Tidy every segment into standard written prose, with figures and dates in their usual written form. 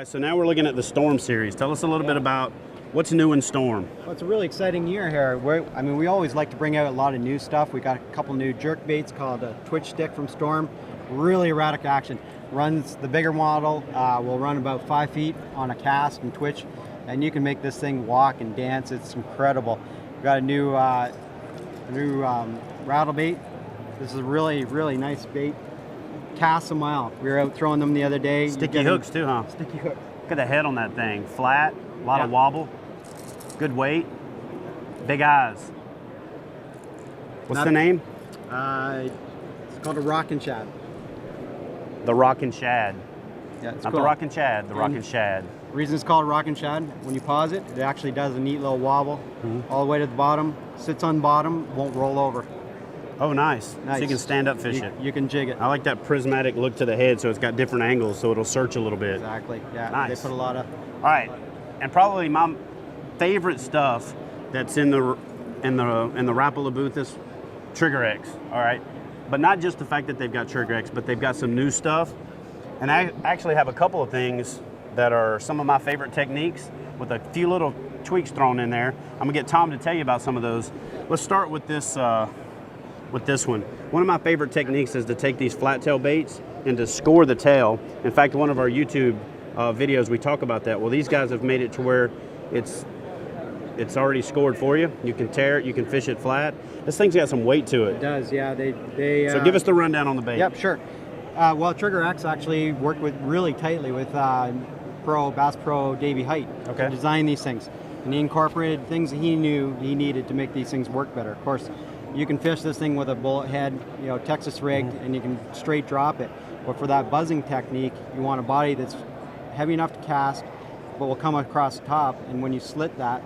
right, so now we're looking at the Storm series. Tell us a little bit about what's new in Storm. Well, it's a really exciting year here. We always like to bring out a lot of new stuff. We got a couple new jerk baits called a Twitch Stick from Storm. Really erratic action. Runs the bigger model, will run about 5 feet on a cast and twitch, and you can make this thing walk and dance. It's incredible. We've got a new rattle bait. This is a really, really nice bait. Casts a mile. We were out throwing them the other day. Sticky hooks too, huh? Sticky hook. Look at the head on that thing. Flat, a lot of wobble, good weight, big eyes. What's the name? It's called a Rockin' Shad. The Rockin' Shad. Yeah, it's Not cool. the Rockin' Shad, the Rockin' Shad. The reason it's called Rockin' Shad, when you pause it, it actually does a neat little wobble all the way to the bottom, sits on bottom, won't roll over. Oh, nice. So you can stand up fish it. You can jig it. I like that prismatic look to the head, so it's got different angles, so it'll search a little bit. Exactly, yeah. Nice. They put a lot of... All right, and probably my favorite stuff that's in the Rapala booth is Trigger X, all right? But not just the fact that they've got Trigger X, but they've got some new stuff. And I actually have a couple of things that are some of my favorite techniques with a few little tweaks thrown in there. I'm gonna get Tom to tell you about some of those. Let's start with this one. One of my favorite techniques is to take these flat tail baits and to score the tail. In fact, one of our YouTube videos, we talk about that. Well, these guys have made it to where it's already scored for you. You can tear it, you can fish it flat. This thing's got some weight to it. It does, yeah. So give us the rundown on the bait. Yep, sure. Well, Trigger X actually worked really tightly with Bass Pro Davey Height to design these things. And he incorporated things that he knew he needed to make these things work better. Of course, you can fish this thing with a bullet head, Texas rigged, and you can straight drop it. But for that buzzing technique, you want a body that's heavy enough to cast, but will come across the top. And when you slit that,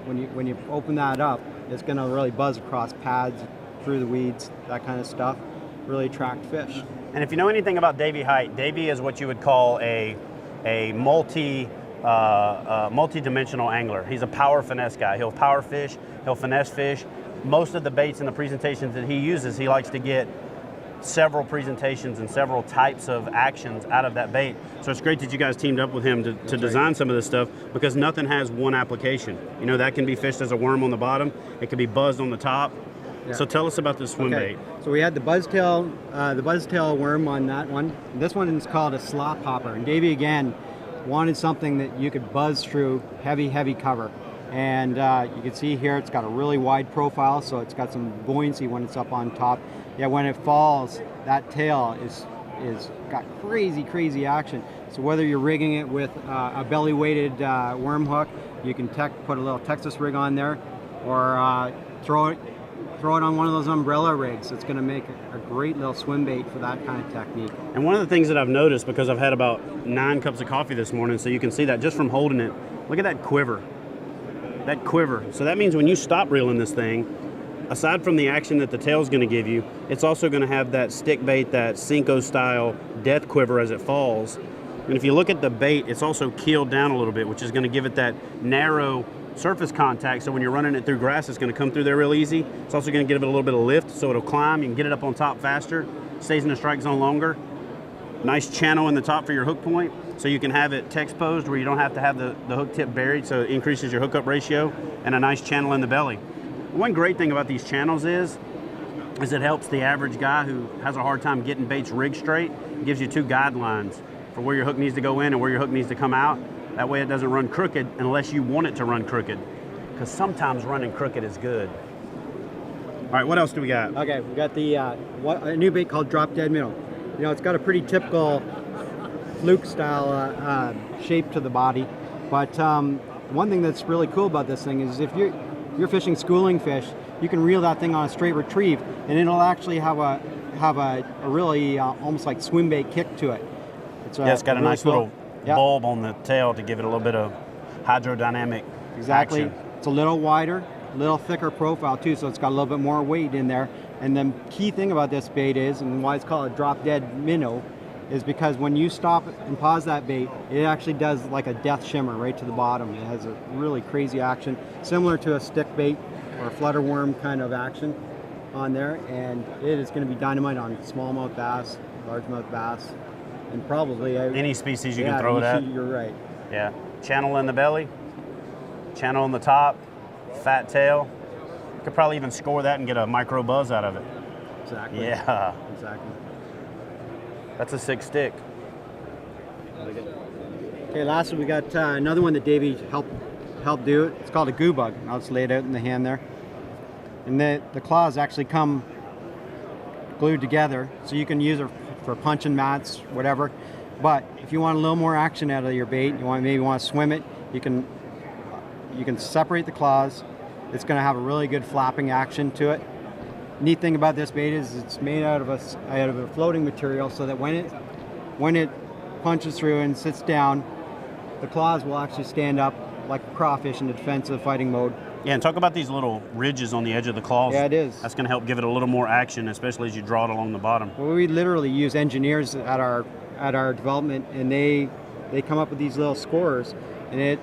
when you open that up, it's going to really buzz across pads, through the weeds, that kind of stuff. Really attract fish. And if you know anything about Davey Height, Davey is what you would call a multi-dimensional angler. He's a power finesse guy. He'll power fish, he'll finesse fish. Most of the baits and the presentations that he uses, he likes to get several presentations and several types of actions out of that bait. So it's great that you guys teamed up with him to design some of this stuff, because nothing has one application. That can be fished as a worm on the bottom. It can be buzzed on the top. Yeah. So tell us about this swim bait. So we had the buzztail worm on that one. This one is called a slop hopper. And Davey, again, wanted something that you could buzz through heavy cover. And you can see here it's got a really wide profile, so it's got some buoyancy when it's up on top. Yeah, when it falls, that tail is got crazy action. So whether you're rigging it with a belly weighted worm hook, you can put a little Texas rig on there, or throw it on one of those umbrella rigs. It's going to make a great little swim bait for that kind of technique. And one of the things that I've noticed, because I've had about 9 cups of coffee this morning, so you can see that just from holding it, look at that quiver. That quiver. So that means when you stop reeling this thing, aside from the action that the tail's going to give you, it's also going to have that stick bait, that Cinco style death quiver as it falls. And if you look at the bait, it's also keeled down a little bit, which is going to give it that narrow surface contact, so when you're running it through grass, it's going to come through there real easy. It's also going to give it a little bit of lift, so it'll climb. You can get it up on top faster, stays in the strike zone longer. Nice channel in the top for your hook point, so you can have it text posed where you don't have to have the hook tip buried, so it increases your hookup ratio, and a nice channel in the belly. One great thing about these channels is it helps the average guy who has a hard time getting baits rigged straight. It gives you 2 guidelines for where your hook needs to go in and where your hook needs to come out. That way it doesn't run crooked unless you want it to run crooked, because sometimes running crooked is good. All right, what else do we got? Okay, we got a new bait called Drop Dead Minnow. It's got a pretty typical fluke style shape to the body, but one thing that's really cool about this thing is if you're fishing schooling fish, you can reel that thing on a straight retrieve, and it'll actually have a really almost like swim bait kick to it. It's got a really nice little bulb on the tail to give it a little bit of hydrodynamic action. It's a little wider, a little thicker profile too, so it's got a little bit more weight in there. And the key thing about this bait is, and why it's called a drop dead minnow, is because when you stop and pause that bait, it actually does like a death shimmer right to the bottom. It has a really crazy action, similar to a stick bait or a flutter worm kind of action on there, and it is going to be dynamite on smallmouth bass, largemouth bass. and probably Any species you yeah, can throw it at. You're right. Yeah. Channel in the belly, channel in the top, fat tail. Could probably even score that and get a micro buzz out of it. Exactly. Yeah. Exactly. That's a 6 stick. Okay, lastly we got another one that Davey helped do. It's called a goo bug. I'll just lay it out in the hand there. And the claws actually come glued together, so you can use it for punching mats, whatever. But if you want a little more action out of your bait, maybe want to swim it, you can separate the claws. It's going to have a really good flapping action to it. Neat thing about this bait is it's made out of a floating material, so that when it punches through and sits down, the claws will actually stand up like a crawfish in the defensive fighting mode. Yeah, and talk about these little ridges on the edge of the claws. Yeah, it is. That's going to help give it a little more action, especially as you draw it along the bottom. Well, we literally use engineers at our development, and they come up with these little scorers, and it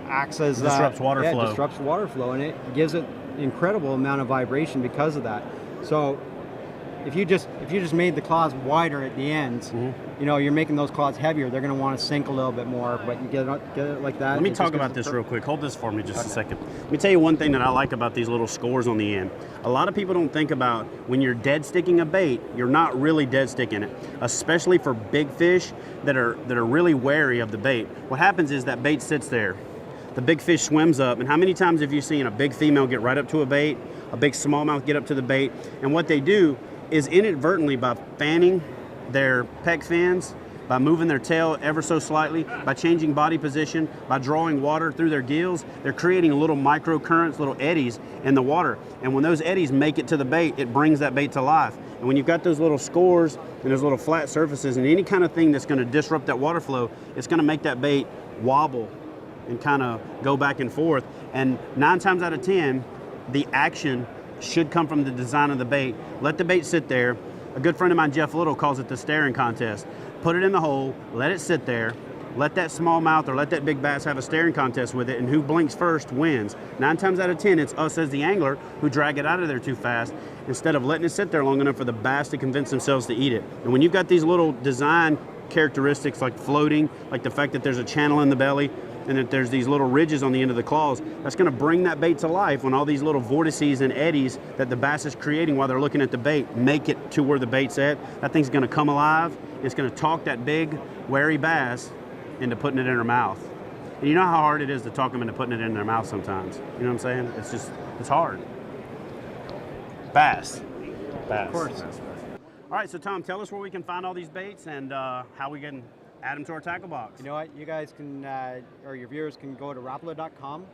acts as disrupts water flow. It disrupts water flow, and it gives it an incredible amount of vibration because of that. So if you just made the claws wider at the ends, you know, you're making those claws heavier. They're going to want to sink a little bit more, but you get it like that. Let me talk about this real quick. Hold this for me just a second. Let me tell you one thing that I like about these little scores on the end. A lot of people don't think about when you're dead sticking a bait, you're not really dead sticking it, especially for big fish that are really wary of the bait. What happens is that bait sits there. The big fish swims up, and how many times have you seen a big female get right up to a bait, a big smallmouth get up to the bait, and what they do is inadvertently, by fanning their pec fins, by moving their tail ever so slightly, by changing body position, by drawing water through their gills, they're creating little micro currents, little eddies in the water. And when those eddies make it to the bait, it brings that bait to life. And when you've got those little scores and those little flat surfaces and any kind of thing that's going to disrupt that water flow, it's going to make that bait wobble and kind of go back and forth. And 9 times out of 10, the action should come from the design of the bait. Let the bait sit there. A good friend of mine, Jeff Little, calls it the staring contest. Put it in the hole, let it sit there, let that smallmouth or let that big bass have a staring contest with it, and who blinks first wins. 9 times out of 10, it's us as the angler who drag it out of there too fast instead of letting it sit there long enough for the bass to convince themselves to eat it. And when you've got these little design characteristics like floating, like the fact that there's a channel in the belly, and that there's these little ridges on the end of the claws, that's going to bring that bait to life when all these little vortices and eddies that the bass is creating while they're looking at the bait make it to where the bait's at. That thing's going to come alive. It's going to talk that big, wary bass into putting it in her mouth. And you know how hard it is to talk them into putting it in their mouth sometimes. You know what I'm saying? It's hard. Bass. Bass. Of course. All right, so Tom, tell us where we can find all these baits and how we can add them to our tackle box. You know what? You guys can, or your viewers can go to rapala.com,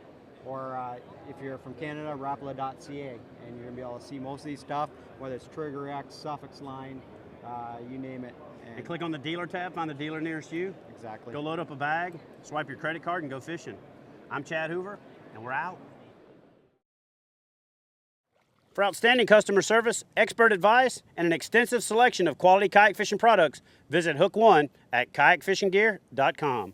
or if you're from Canada, rapala.ca, and you're gonna be able to see most of these stuff, whether it's Trigger X, Suffix Line, you name it. And click on the dealer tab, find the dealer nearest you. Exactly. Go load up a bag, swipe your credit card, and go fishing. I'm Chad Hoover, and we're out. For outstanding customer service, expert advice, and an extensive selection of quality kayak fishing products, visit Hook One at kayakfishinggear.com.